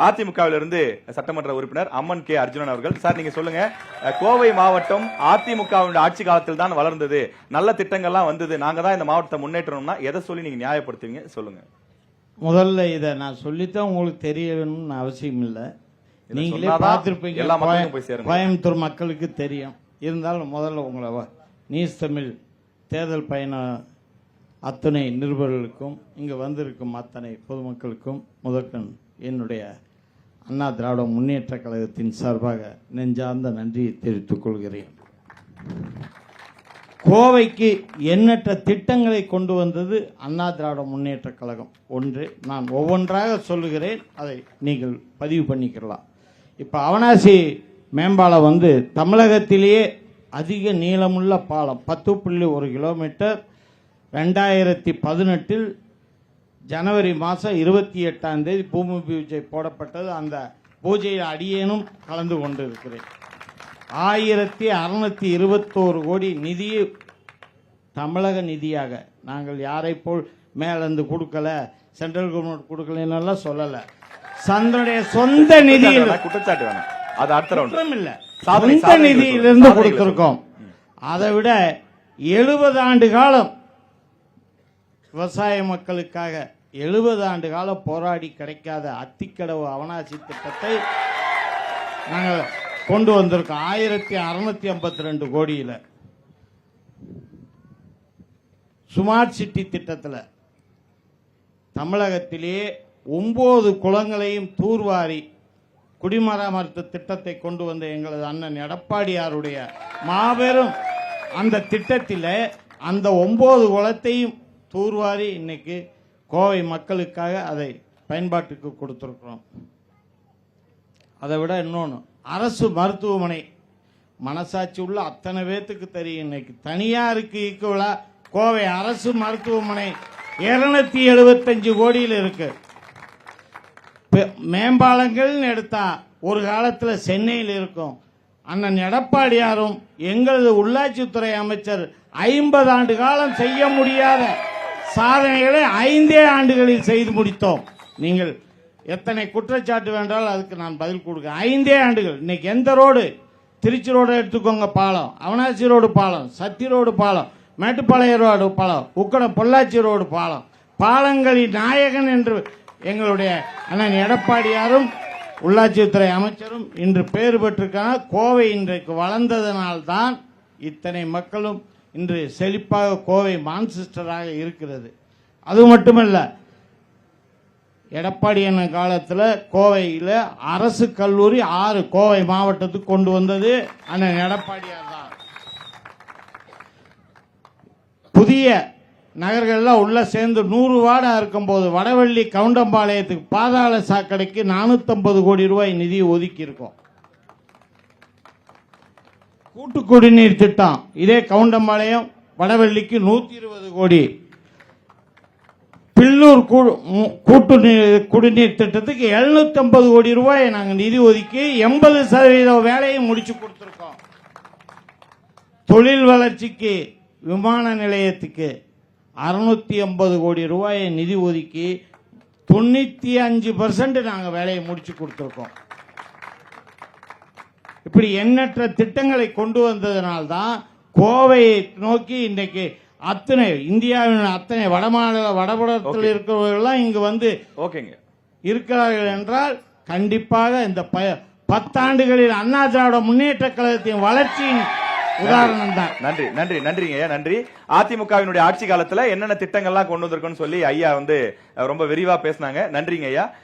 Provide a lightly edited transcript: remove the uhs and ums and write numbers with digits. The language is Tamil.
அதிமுகவிலிருந்து சட்டமன்ற உறுப்பினர் அம்மன் கே அர்ஜுனன் அவர்கள். சார், நீங்க சொல்லுங்க, கோவை மாவட்டம் அதிமுகவினுடைய ஆட்சி காலத்தில் தான் வளர்ந்தது, நல்ல திட்டங்கள்லாம் வந்தது, நாங்க தான் இந்த மாவட்டத்தை முன்னேற்றணும்னா எதை சொல்லி நீங்க நியாயப்படுத்துவீங்க? சொல்லுங்க. முதல்ல இதை நான் சொல்லித்தான் உங்களுக்கு தெரியணும்னு அவசியம் இல்லை, நீங்களே பார்த்திருப்பீங்க. எல்லா மக்களுக்கும் போய் சேருங்க. கோயம்புத்தூர் மக்களுக்கு தெரியும். இருந்தாலும் முதல்ல உங்களை நியூஸ் தமிழ் தேர்தல் பயண அத்தனை நிருபர்களுக்கும் இங்கு வந்திருக்கும் அத்தனை பொதுமக்களுக்கும் முதற்கண் என்னுடைய அண்ணா திராவிட முன்னேற்ற கழகத்தின் சார்பாக நெஞ்சார்ந்த நன்றியை தெரிவித்துக் கொள்கிறேன். கோவைக்கு எண்ணற்ற திட்டங்களை கொண்டு வந்தது அண்ணா திராவிட முன்னேற்ற கழகம். ஒன்று நான் ஒவ்வொன்றாக சொல்லுகிறேன், அதை நீங்கள் பதிவு பண்ணிக்கலாம். இப்போ அவனாசி மேம்பாலம் தமிழகத்திலேயே அதிக நீளமுள்ள பாலம், 10.1 கிலோமீட்டர். 2018 ஜனவரி மாதம் 28ஆம் தேதி பூமி பூஜை போடப்பட்டது. அந்த பூஜையில் அடியேனும் கலந்து கொண்டிருக்கிறேன். 1621 கோடி நிதி, தமிழக நிதியாக. நாங்கள் யாரை போல் மேலிருந்து கொடுக்கல, சென்ட்ரல் கவர்மெண்ட் கொடுக்கலன்னெல்லாம் சொல்லலை. சந்தனுடைய சொந்த நிதியில், குற்றச்சாட்டு வேணாம், அது அர்த்தம் இல்ல, சொந்த நிதியிலிருந்து கொடுத்திருக்கோம். அதை விட 70 ஆண்டு காலம் விவசாய மக்களுக்காக 70 ஆண்டு காலம் போராடி கிடைக்காத அத்திக்கடவு அவனாசி திட்டத்தை நாங்கள் கொண்டு வந்திருக்கோம். 1652 கோடியில். ஸ்மார்ட் சிட்டி திட்டத்தில் தமிழகத்திலேயே 9 குளங்களையும் தூர்வாரி குடிமராமத்து திட்டத்தை கொண்டு வந்த எங்களது அண்ணன் எடப்பாடியாருடைய மாபெரும் அந்த திட்டத்தில் அந்த 9 குளத்தையும் தூர்வாரி இன்னைக்கு கோவை மக்களுக்காக அதை பயன்பாட்டுக்கு கொடுத்துருக்கிறோம். அதை விட இன்னொன்று, அரசு மருத்துவமனை மனசாட்சி உள்ள அத்தனை பேத்துக்கு தெரியும். இன்னைக்கு தனியாருக்கு ஈக்குவலா கோவை அரசு மருத்துவமனை 275 கோடியில் இருக்கு. மேம்பாலங்கள் எடுத்தா ஒரு காலத்தில் சென்னையில் இருக்கும். அண்ணன் எடப்பாடியாரும் எங்களது உள்ளாட்சித்துறை அமைச்சர் 50 ஆண்டு காலம் செய்ய முடியாத சாதனைகளை 5 ஆண்டுகளில் செய்து முடித்தோம். நீங்கள் எத்தனை குற்றச்சாட்டு வேண்டால் அதுக்கு நான் பதில் கொடுக்க. 5 ஆண்டுகள். இன்னைக்கு எந்த ரோடு, திருச்சி ரோடு எடுத்துக்கோங்க, பாலம், அவனாசி ரோடு பாலம், சத்தி ரோடு பாலம், மேட்டுப்பாளையம் ரோடு பாலம், உக்கடம் பொள்ளாச்சி ரோடு பாலம், பாலங்களின் நாயகன் என்று எங்களுடைய அண்ணன் எடப்பாடியாரும் உள்ளாட்சித்துறை அமைச்சரும் இன்று பேறு பெற்றிருக்காங்க. கோவை இன்றைக்கு வளர்ந்ததனால்தான் இத்தனை மக்களும் இன்று செழிப்பாக கோவை மான்செஸ்டராக இருக்கிறது. அது மட்டுமல்ல, எடப்பாடி அண்ணன் காலத்தில் கோவையில் அரசு கல்லூரி 6 கோவை மாவட்டத்துக்கு கொண்டு வந்தது அண்ணன் எடப்பாடியார் தான். புதிய நகர்கள்லாம் உள்ள சேர்ந்து 100 வார்டா இருக்கும்போது வடவள்ளி கவுண்டம்பாளையத்துக்கு பாதாள சாக்கடைக்கு 450 கோடி ரூபாய் நிதி ஒதுக்கி இருக்கோம். கூட்டு குடிநீர் திட்டம் இதே கவுண்டம்பாளையம் வடவள்ளிக்கு 120 கோடி. பில்லூர் கூட்டு குடிநீர் திட்டத்துக்கு 750 கோடி ரூபாய் நாங்கள் நிதி ஒதுக்கி 80% வேலையை முடிச்சு கொடுத்திருக்கோம். தொழில் வளர்ச்சிக்கு விமான நிலையத்துக்கு 650 கோடி ரூபாயை நிதி ஒதுக்கி 95% நாங்கள் வேலையை முடிச்சு கொடுத்திருக்கோம். இப்படி எண்ணற்ற திட்டங்களை கொண்டு வந்ததனால்தான் கோவையை நோக்கி இன்றைக்கு அத்தனை இந்தியாவின் அத்தனை வடபுறத்தில் இருக்கிறவர்கள் இங்கு இருக்கிறார்கள் என்றால் கண்டிப்பாக இந்த 10 ஆண்டுகளில் அண்ணா திராவிட முன்னேற்ற கழகத்தின் வளர்ச்சியின் உதாரணம் தான். நன்றி நன்றி நன்றிங்க, நன்றி. அதிமுகவினுடைய ஆட்சி காலத்துல என்னென்ன திட்டங்கள்லாம் கொண்டு வந்திருக்குன்னு சொல்லி ஐயா ரொம்ப விரிவா பேசினாங்க. நன்றிங்க ஐயா.